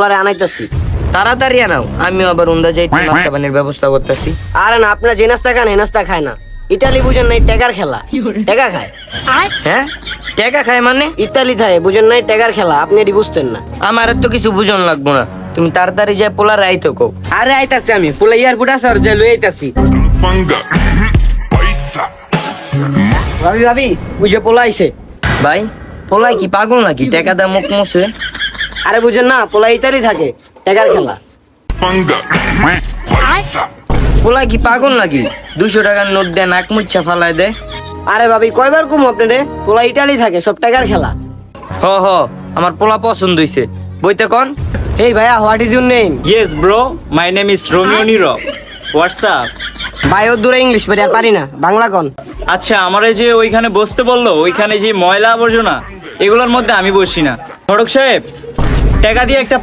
পরে আনাইতেছি। তাড়াতাড়ি আনাও, আমি আবার উন্দা যাই নাস্তা পানির ব্যবস্থা করতেছি। আরে না, আপনার যে নাস্তা খান এই নাস্তা খায় না। ইতালি বুঝেন নাই, টেকার খেলা, টেকা খায়। হ্যাঁ, টাকা খায় মানে? ইতালি থাকে বুঝেন নাই, টেকার খেলা, আপনি এটি বুঝতেন না। আমার তো কিছু বুঝন লাগবো না, তুমি তাড়াতাড়ি যাই পোলার আইতো কও। আরে আইতাছি আমি, পোলা এয়ারপোর্ট আছে আর যাই লই আইতাছি। ভাবি ভাবি, বুঝে পোলা আইছে। ভাই, পোলাই কি পাগল নাকি? টাকা দা মুখ মুছে। আরে বুঝেন না, পোলা ইতালি থাকে, টেকার খেলা। পোলাই কি পাগল নাকি? 200 টাকার নোট দেয় নাক মুচ্ছা ফালাই দেয়। আরে ভাবি কয়বার কম আপনারে, পোলা ইতালি থাকে, সব টেকার খেলা। হ হ, আমার পোলা পছন্দ হইছে। বইতে কোন? হেই ভাইয়া, what is your name? Yes, bro. My name is Romeo Niro. What's up? ভাই ও দূরে ইংলিশ বেরিয়ে আর পারি না, বাংলা কোন। আচ্ছা, আমার এই যে ওইখানে বসতে বললো, ওইখানে যে ময়লা আবর্জনা এগুলোর মধ্যে আমি বসি না। ফটক সাহেব, টাকা দিয়ে একটা